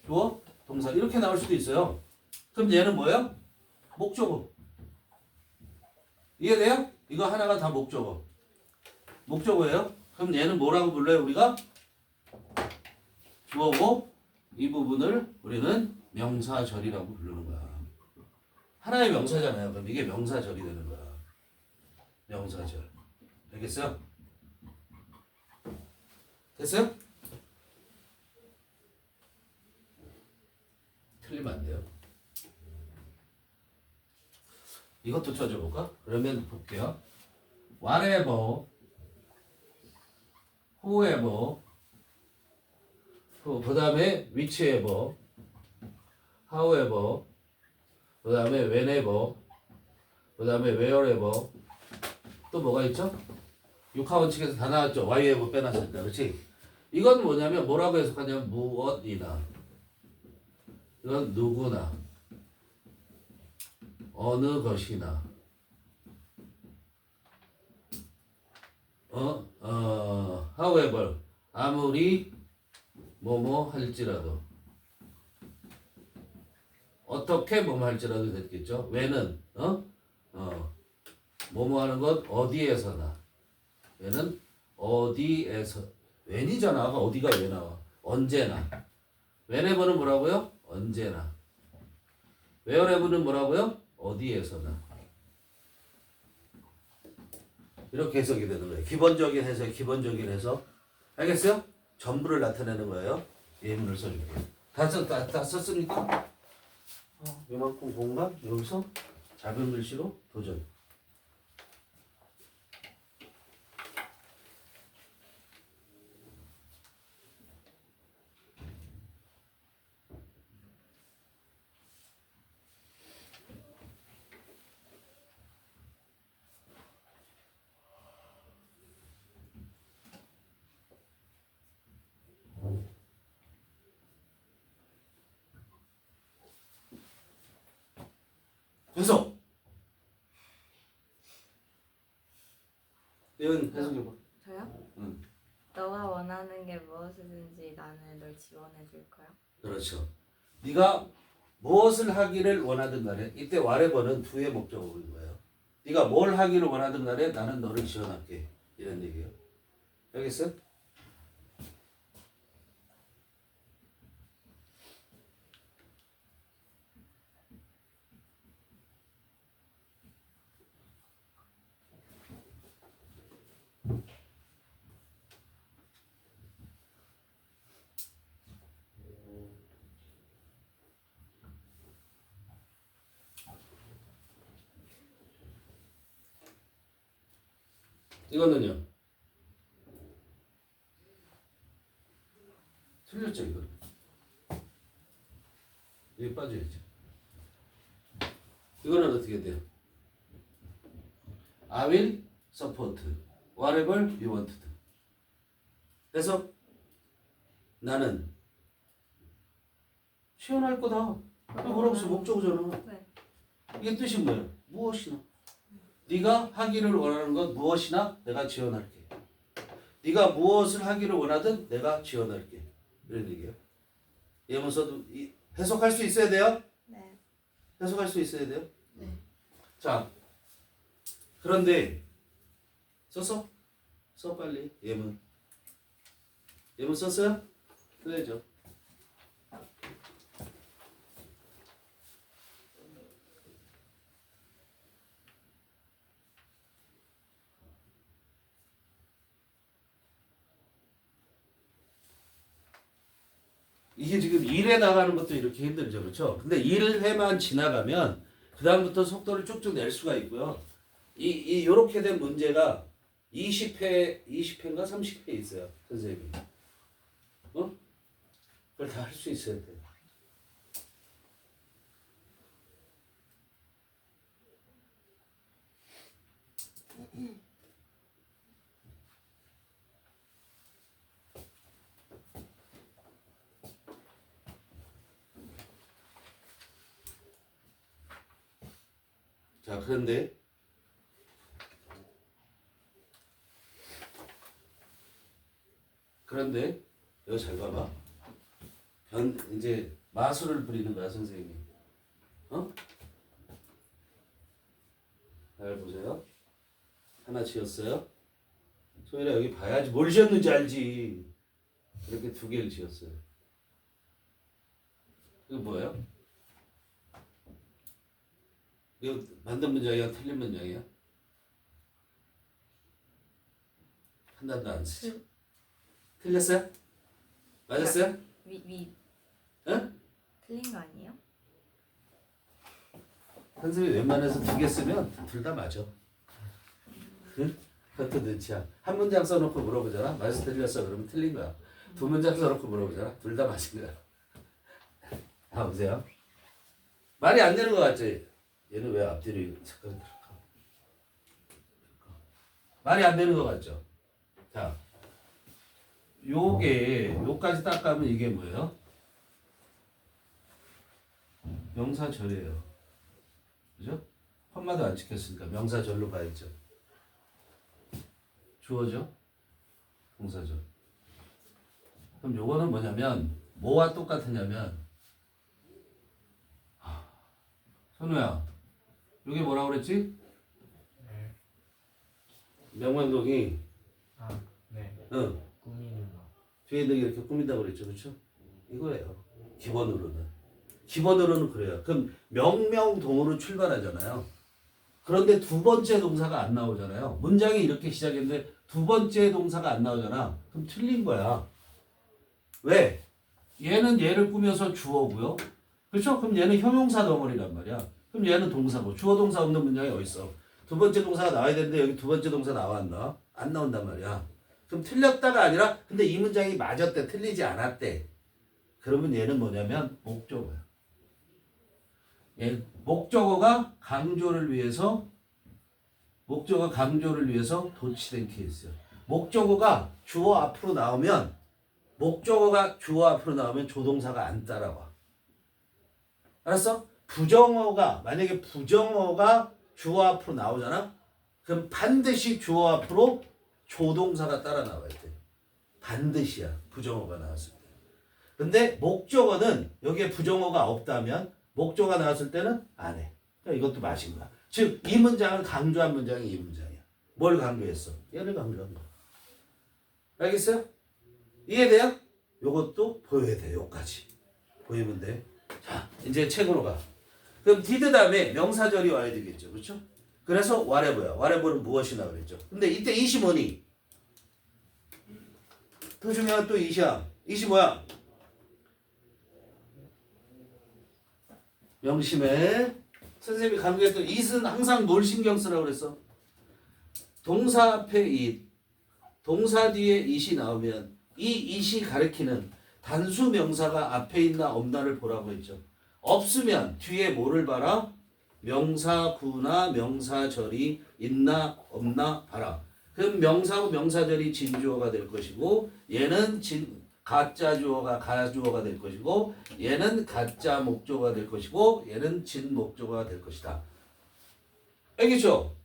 주어 동사 이렇게 나올 수도 있어요. 그럼 얘는 뭐예요? 목적어. 이해돼요? 이거 하나가 다 목적어. 목적어예요. 그럼 얘는 뭐라고 불러요? 우리가 주어고 이 부분을 우리는 명사절이라고 부르는 거야. 하나의 명사잖아요. 그럼 이게 명사절이 되는 거야. 명사절. 알겠어요? 됐어요? 틀리면 안 돼요. 이것도 쳐줘볼까? 그러면 볼게요. whatever, whoever, 그 다음에 whichever, however, 그 다음에 whenever, 그 다음에 wherever, 또 뭐가 있죠? 육하 원칙에서 다 나왔죠. y하고 빼놨으니까. 그렇지? 이건 뭐냐면 뭐라고 해석하냐면 무엇이나 이건 누구나 어느 것이나 however 아무리 뭐뭐 할지라도 어떻게 뭐뭐 할지라도 됐겠죠. 왜는 뭐뭐 하는 것 어디에서나 얘는 어디에서 when이잖아. 어디가 왜 나와? 언제나. whenever는 뭐라고요? 언제나. wherever는 뭐라고요? 어디에서나. 이렇게 해석이 되는 거예요. 기본적인 해석, 기본적인 해석. 알겠어요? 전부를 나타내는 거예요. 예문을 써줄게요. 다 썼습니까? 이만큼 공간 여기서 작은 글씨로 도전. 해석. 이건 해석해봐. 저요? 응. 너가 원하는 게 무엇이든지 나는 널 지원해 줄 거야. 그렇죠. 네가 무엇을 하기를 원하든 간에 이때 whatever는 두의 목적어인 거예요. 네가 뭘 하기를 원하든 간에 나는 너를 지원할게. 이런 얘기예요. 알겠어요? 이거는요. 틀렸죠, 이거. 여기 빠져야죠. 이거는 어떻게 돼요? I will support whatever you want to. 그래서 나는 지원할 거다. 뭐라고 써? 목적어잖아. 네. 이게 뜻이 뭐예요? 무엇이나. 네가 하기를 원하는 것 무엇이나 내가 지원할게. 네가 무엇을 하기를 원하든 내가 지원할게. 이런 얘기예요. 예문서도 해석할 수 있어야 돼요. 네. 해석할 수 있어야 돼요. 네. 자, 그런데 썼어? 써 빨리. 예문 썼어요? 써야죠. 이게 지금 1회 나가는 것도 이렇게 힘들죠. 그렇죠? 근데 1회만 지나가면 그다음부터 속도를 쭉쭉 낼 수가 있고요. 요렇게 된 문제가 20회인가 30회 있어요. 선생님이. 그걸 다 할 수 있어야 돼요. 자, 그런데 여기 잘 봐봐. 이제 마술을 부리는 거야, 선생님이. 잘 보세요. 하나 지었어요. 소율아 여기 봐야지 뭘 지었는지 알지. 이렇게 두 개를 지었어요. 이거 뭐예요? 이거 맞는 문장이야, 틀린 문장이야? 한 단도 안 쓰죠. 틀렸어요? 맞았어요? 응? 틀린 거 아니에요? 선생님이 웬만해서 두 개 쓰면 둘 다 맞아. 응? 그것도 눈치야. 한 문장 써놓고 물어보잖아. 맞아서 틀렸어. 그러면 틀린 거야. 두 문장 써놓고 물어보잖아. 둘 다 맞은 거야. 다 보세요. 말이 안 되는 거 같지? 얘는 왜 앞뒤로 잠깐 들어가? 말이 안 되는 거 같죠? 자, 요까지 딱 가면 이게 뭐예요? 명사절이에요. 그죠? 컴마도 안 찍혔으니까 명사절로 가야죠. 주어죠? 동사절. 그럼 요거는 뭐냐면 뭐와 똑같으냐면 선우야, 요게 뭐라고 그랬지? 네. 명왕동이 네. 응. 꾸미는 거. 뒤에 있는 게 이렇게 꾸민다고 그랬죠, 그렇죠? 이거예요. 기본으로는 그래요. 그럼 명명동으로 출발하잖아요. 그런데 두 번째 동사가 안 나오잖아요. 문장이 이렇게 시작했는데 두 번째 동사가 안 나오잖아. 그럼 틀린 거야. 왜? 얘는 얘를 꾸며서 주어고요. 그렇죠? 그럼 얘는 형용사 덩어리란 말이야. 그럼 얘는 동사고. 주어 동사 없는 문장이 어디 있어? 두 번째 동사가 나와야 되는데 여기 두 번째 동사 나와 안 나와? 안 나온단 말이야. 그럼 틀렸다가 아니라 근데 이 문장이 맞았대, 틀리지 않았대. 그러면 얘는 뭐냐면 목적어야. 얘 목적어가 강조를 위해서 도치된 케이스야. 목적어가 주어 앞으로 나오면 조동사가 안 따라와. 알았어? 만약에 부정어가 주어 앞으로 나오잖아? 그럼 반드시 주어 앞으로 조동사가 따라 나와야 돼. 반드시야. 부정어가 나왔을 때. 근데 목적어는 여기에 부정어가 없다면 목적어가 나왔을 때는 안 해. 그러니까 이것도 마신 거야. 즉 이 문장을 강조한 문장이 이 문장이야. 뭘 강조했어? 얘를 강조한 거야. 알겠어요? 이해돼요? 요것도 보여야 돼. 요까지. 보이면 돼. 자, 이제 책으로 가. 그럼 did 다음에 명사절이 와야 되겠죠. 그렇죠? 그래서 whatever야. whatever는 무엇이나 그랬죠. 근데 이때 it이 뭐니? 더 중요한 또 it이야. it이 뭐야? 명심해. 선생님이 강조했던 it은 항상 뭘 신경 쓰라고 그랬어? 동사 앞에 it, 동사 뒤에 it이 나오면 이 it이 가리키는 단수 명사가 앞에 있나 없나를 보라고 했죠. 없으면 뒤에 뭐를 봐라? 명사구나 명사절이 있나 없나 봐라. 그럼 명사구 명사절이 진주어가 될 것이고 얘는 가짜 주어가 가주어가 될 것이고 얘는 가짜 목적어가 될 것이고 얘는 진 목적어가 될 것이다. 알겠죠?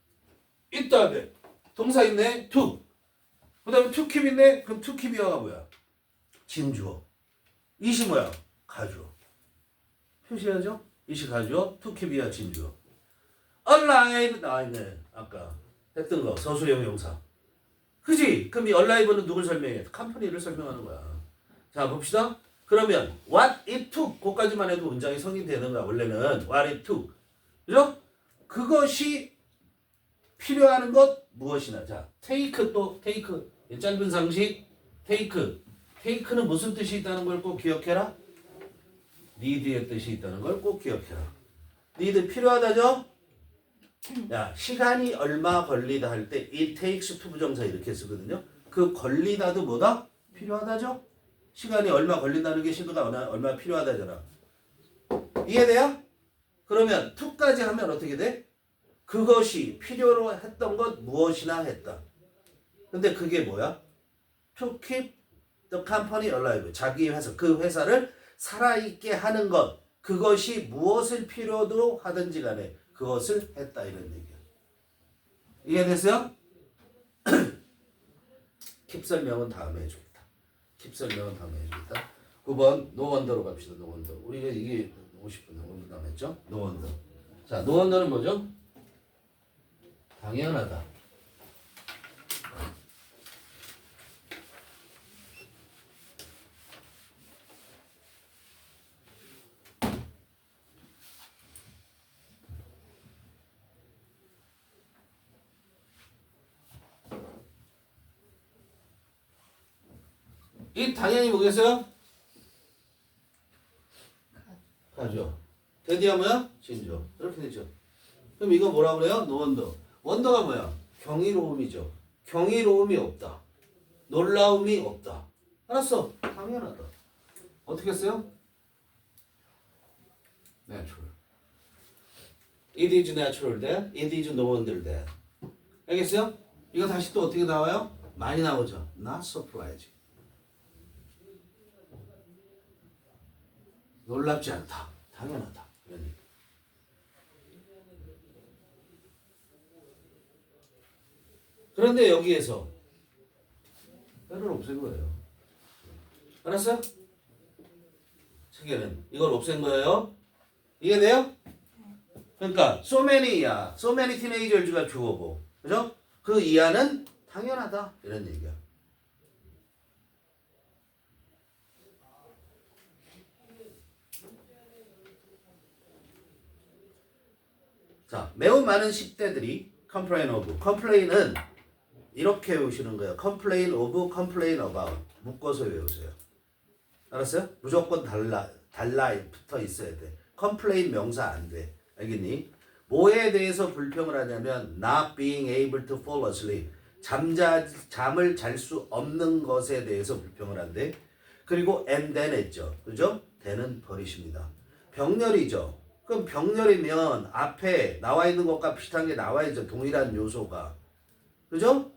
이 다음에 동사 있네. to. 그 다음에 to keep 있네. 그럼 to keep이어가 뭐야? 진주어. it이 뭐야? 가주어. 표시하죠? it이 가주어. to keep이야 진주어. alive 나와있네. 아까 했던 거 서술형 용사. 그지? 그럼 이 alive는 누굴 설명해? 컴퍼니를 설명하는 거야. 자 봅시다. 그러면 what it took 그까지만 해도 문장이 성립되는 거야. 원래는 what it took. 그죠? 그것이 필요한 것 무엇이나. 자 take 또 take 짧은 상식 take는 무슨 뜻이 있다는 걸 꼭 기억해라. need의 뜻이 있다는 걸 꼭 기억해라. need 필요하다죠? 야 시간이 얼마 걸리다 할 때 it takes to 부정사 이렇게 쓰거든요. 그 걸리다도 뭐다? 필요하다죠? 시간이 얼마 걸린다는 게 시도가 얼마 필요하다잖아. 이해돼요? 그러면 to까지 하면 어떻게 돼? 그것이 필요로 했던 것 무엇이나 했다. 근데 그게 뭐야? To keep the company alive. 자기 회사, 그 회사를 살아있게 하는 것. 그것이 무엇을 필요로 하든지 간에 그것을 했다 이런 얘기야. 이해됐어요? 킵 설명은 다음에 해주겠다. 9번 노원더로 갑시다. 노원더. 우리가 이게 50분 노원더 남았죠? 노원더. 자, 노원더는 뭐죠? 당연하다. 이 당연히 뭐겠어요? 가죠. 드디어 뭐야? 진조. 이렇게 되죠. 그럼 이거 뭐라고 그래요? 노원더. 원더가 뭐야? 경이로움이죠. 경이로움이 없다. 놀라움이 없다. 알았어. 당연하다. 어떻게 했어요? Natural. It is natural that. It is no wonder that. 알겠어요? 이거 다시 또 어떻게 나와요? 많이 나오죠. Not surprised. 놀랍지 않다. 당연하다. 이런 얘기. 그런데 여기에서 뼈를 없앤 거예요. 알았어요? 책에는 이걸 없앤 거예요. 이해돼요? 그러니까 so many야. so many teenagers가 주어고, 그죠? 그 이하는 당연하다 이런 얘기야. 자, 매우 많은 10대들이 complain of. complain은 이렇게 외우시는 거예요. complain of, complain about. 묶어서 외우세요. 알았어요? 무조건 달라 붙어 있어야 돼. complain 명사 안 돼. 알겠니? 뭐에 대해서 불평을 하냐면 not being able to fall asleep. 잠을 잘 수 없는 것에 대해서 불평을 한대. 그리고 and then 했죠. 그죠? then은 버리십니다. 병렬이죠. 그럼 병렬이면 앞에 나와 있는 것과 비슷한 게 나와야죠. 동일한 요소가. 그죠?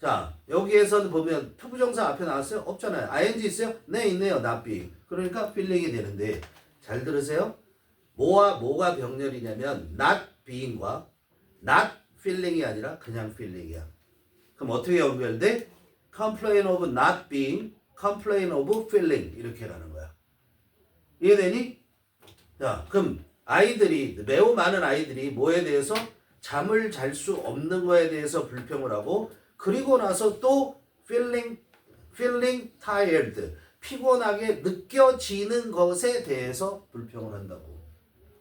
자, 여기에서는 보면 투부정사 앞에 나왔어요? 없잖아요. ing 있어요? 네, 있네요. not being. 그러니까 feeling이 되는데 잘 들으세요. 뭐가 병렬이냐면 not being과 not feeling이 아니라 그냥 feeling이야. 그럼 어떻게 연결돼? complain of not being, complain of feeling 이렇게 가는 거야. 이해되니? 자, 그럼 매우 많은 아이들이 뭐에 대해서 잠을 잘 수 없는 거에 대해서 불평을 하고 그리고 나서 또 feeling tired, 피곤하게 느껴지는 것에 대해서 불평을 한다고.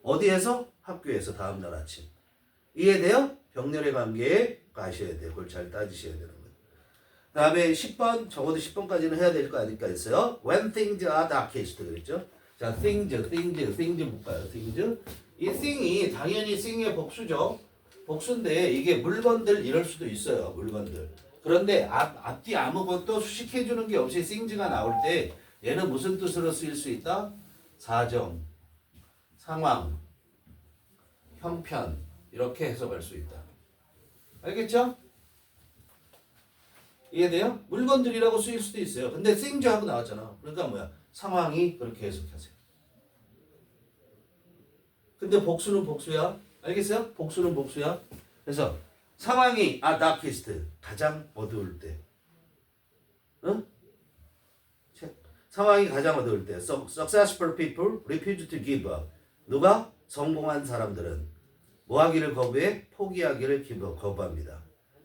어디에서? 학교에서 다음날 아침. 이해돼요? 병렬의 관계에 가셔야 돼요. 그걸 잘 따지셔야 되는 거예요. 다음에 10번, 적어도 10번까지는 해야 될 거 아닐까 했어요. When things are darkest 그랬죠. 자, things 볼까요? things. 이 thing이 당연히 thing의 복수죠. 복수인데 이게 물건들 이럴 수도 있어요. 물건들. 그런데 앞뒤 아무것도 수식해주는 게 없이 things가 나올 때 얘는 무슨 뜻으로 쓰일 수 있다? 사정, 상황, 형편 이렇게 해석할 수 있다. 알겠죠? 이해돼요? 물건들이라고 쓰일 수도 있어요. 근데 things 하고 나왔잖아. 그러니까 뭐야? 상황이 그렇게 해석하세요. 근데 복수는 복수야. 알겠어요? 복수는 복수야. 그래서 상황이 darkest 가장 어두울 때. 응? 상황이 가장 어두울 때. Successful people refuse to give up. 누가? 성공한 사람들은 뭐 하기를 거부해? 포기하기를 거부합니다.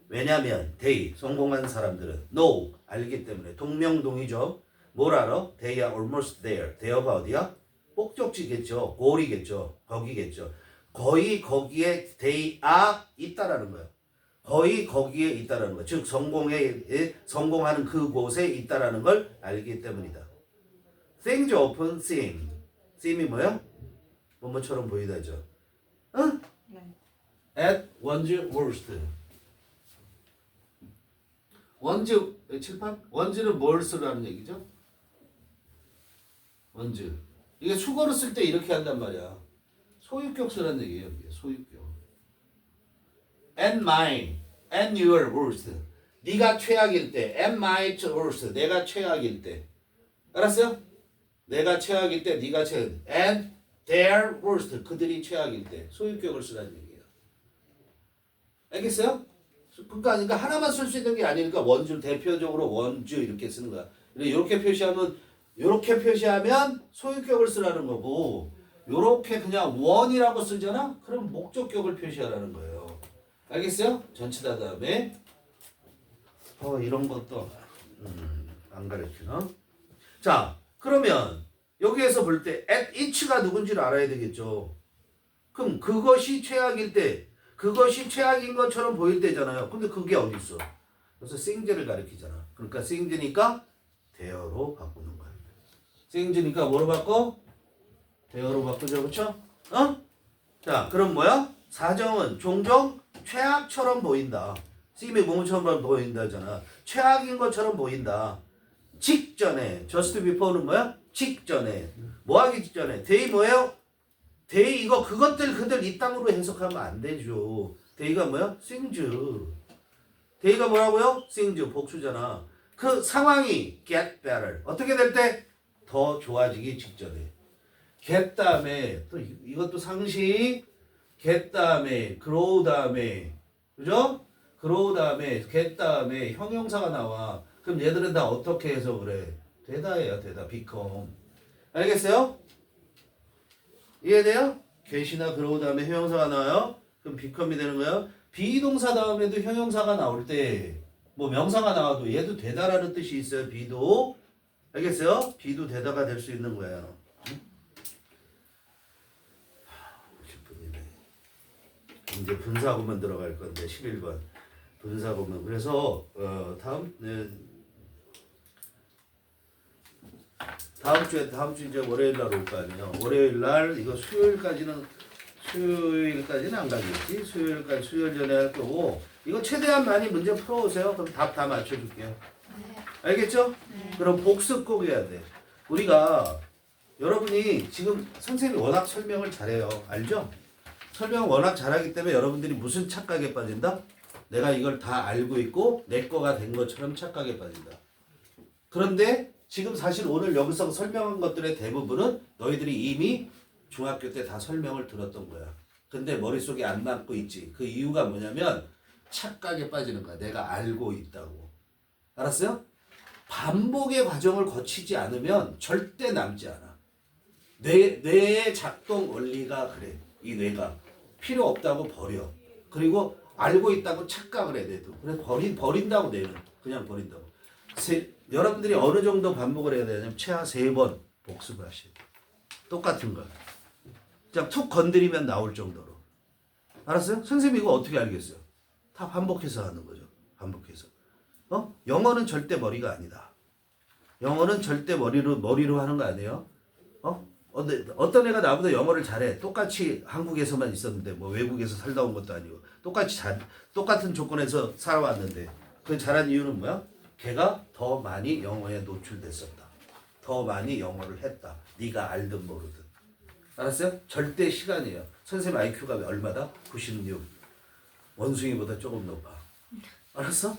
왜냐하면 they 성공한 사람들은 know 알기 때문에 동명동이죠. 뭘 알아? They are almost there. there가 어디야? 목적지겠죠. goal이겠죠. 거기겠죠. 거의 거기에 they are 있다라는 거예요. 거의 거기에 있다라는 거예요. 즉 성공하는 그곳에 있다라는 걸 알기 때문이다. things often seem. seem이 뭐야? 뭐뭐처럼 보이다죠. 응? 네. at one's worst. 원즈 칠판? 원즈는 뭘 쓰라는 얘기죠? 원즈. 이게 수거로 쓸 때 이렇게 한단 말이야. 소유격 쓰라는 얘기예요. 이게 소유격. And mine, and your worst. 네가 최악일 때, and my worst. 내가 최악일 때. 알았어요? 내가 최악일 때, 네가 최악. And their worst. 그들이 최악일 때. 소유격을 쓰라는 얘기예요. 알겠어요? 그러니까 하나만 쓸 수 있는 게 아니니까 원주 대표적으로 원주 이렇게 쓰는 거야. 이렇게 표시하면 소유격을 쓰라는 거고 이렇게 그냥 원이라고 쓰잖아. 그럼 목적격을 표시하라는 거예요. 알겠어요? 전치다 다음에 이런 것도 안 가르치나? 자, 그러면 여기에서 볼 때 at each가 누군지를 알아야 되겠죠. 그럼 그것이 최악일 때 그것이 최악인 것처럼 보일 때잖아요. 근데 그게 어디 있어? 그래서 생제를 가리키잖아. 그러니까 생제니까 대어로 바꾸는 거야. 생제니까 뭐로 바꿔? 대어로 바꾸죠. 그렇죠? 자, 그럼 뭐야? 사정은 종종 최악처럼 보인다. 쌤이 뭐처럼 보인다잖아. 최악인 것처럼 보인다. 직전에. just before는 뭐야? 직전에. 뭐 하기 직전에. they 뭐예요? 데이 이거 그들 이 땅으로 해석하면 안 되죠. 데이가 뭐야? things. they가 뭐라고요? things 복수잖아. 그 상황이 get better. 어떻게 될 때? 더 좋아지기 직전에. get 다음에 또 이것도 상식. get 다음에 grow 다음에 그죠? grow 다음에 get 다음에 형용사가 나와. 그럼 얘들은 다 어떻게 해서 그래? 되다예요. 되다. become. 알겠어요? 이해돼요? get이나 grow 다음에 형용사가 나와요. 그럼 become이 되는 거예요. 비동사 다음에도 형용사가 나올 때 뭐 명사가 나와도 얘도 되다라는 뜻이 있어요. 비도. 알겠어요? 비도 되다가 될 수 있는 거예요. 50분이네. 이제 분사구문 들어갈 건데 11번 분사구문. 그래서 다음 주 이제 월요일 날 올 거 아니에요. 월요일 날 이거 수요일까지는 안 가겠지. 수요일 전에 할 거고 이거 최대한 많이 문제 풀어오세요. 그럼 답 다 맞춰줄게요. 네. 알겠죠? 네. 그럼 복습 꼭 해야 돼. 우리가 여러분이 지금 선생님이 워낙 설명을 잘해요. 알죠? 설명을 워낙 잘하기 때문에 여러분들이 무슨 착각에 빠진다? 내가 이걸 다 알고 있고 내 거가 된 것처럼 착각에 빠진다. 그런데 지금 사실 오늘 여기서 설명한 것들의 대부분은 너희들이 이미 중학교 때 다 설명을 들었던 거야. 근데 머릿속에 안 남고 있지. 그 이유가 뭐냐면 착각에 빠지는 거야. 내가 알고 있다고. 알았어요? 반복의 과정을 거치지 않으면 절대 남지 않아. 뇌의 작동 원리가 그래. 이 뇌가 필요 없다고 버려. 그리고 알고 있다고 착각을 해. 뇌도. 그래서 버린다고 뇌는. 그냥 버린다고. 여러분들이 어느 정도 반복을 해야 되냐면 최하 3번 복습을 하셔야 돼. 똑같은 거. 그냥 툭 건드리면 나올 정도로. 알았어요? 선생님 이거 어떻게 알겠어요? 다 반복해서 하는 거죠. 반복해서. 영어는 절대 머리가 아니다. 영어는 절대 머리로 하는 거 아니에요? 어떤 애가 나보다 영어를 잘해. 똑같이 한국에서만 있었는데 뭐 외국에서 살다 온 것도 아니고 똑같은 조건에서 살아왔는데 그 잘한 이유는 뭐야? 걔가 더 많이 영어에 노출됐었다. 더 많이 영어를 했다. 네가 알든 모르든. 알았어요? 절대 시간이에요. 선생님 IQ가 얼마다? 96. 원숭이보다 조금 높아. 알았어?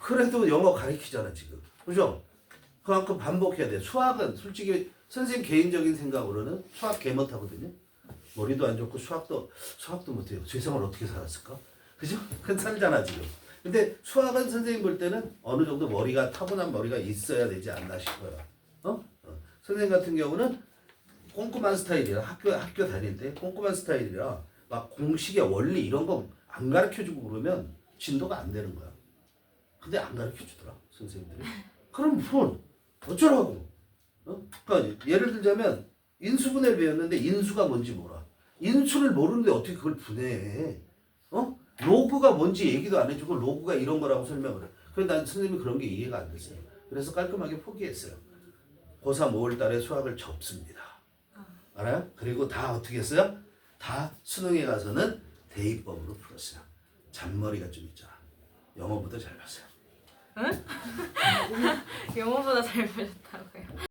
그래도 영어 가르치잖아 지금. 그죠? 그만큼 반복해야 돼. 수학은 솔직히 선생님 개인적인 생각으로는 수학 개 못하거든요. 머리도 안 좋고 수학도 못해요. 세상을 어떻게 살았을까? 그죠? 그건 살잖아 지금. 근데 수학은 선생님 볼 때는 어느 정도 타고난 머리가 있어야 되지 않나 싶어요. 선생님 같은 경우는 꼼꼼한 스타일이라 학교 다닐 때 꼼꼼한 스타일이라 막 공식의 원리 이런 거 안 가르쳐주고 그러면 진도가 안 되는 거야. 근데 안 가르쳐주더라 선생님들이. 그럼 뭐 어쩌라고? 그러니까 예를 들자면 인수분해를 배웠는데 인수가 뭔지 몰라. 인수를 모르는데 어떻게 그걸 분해해? 로그가 뭔지 얘기도 안 해주고 로그가 이런 거라고 설명을 해. 그래서 난 선생님이 그런 게 이해가 안 됐어요. 그래서 깔끔하게 포기했어요. 고3 5월 달에 수학을 접습니다. 알아요? 그리고 다 어떻게 했어요? 다 수능에 가서는 대입법으로 풀었어요. 잔머리가 좀 있잖아. 영어보다 잘 봤어요. 영어보다 잘 보셨다고요?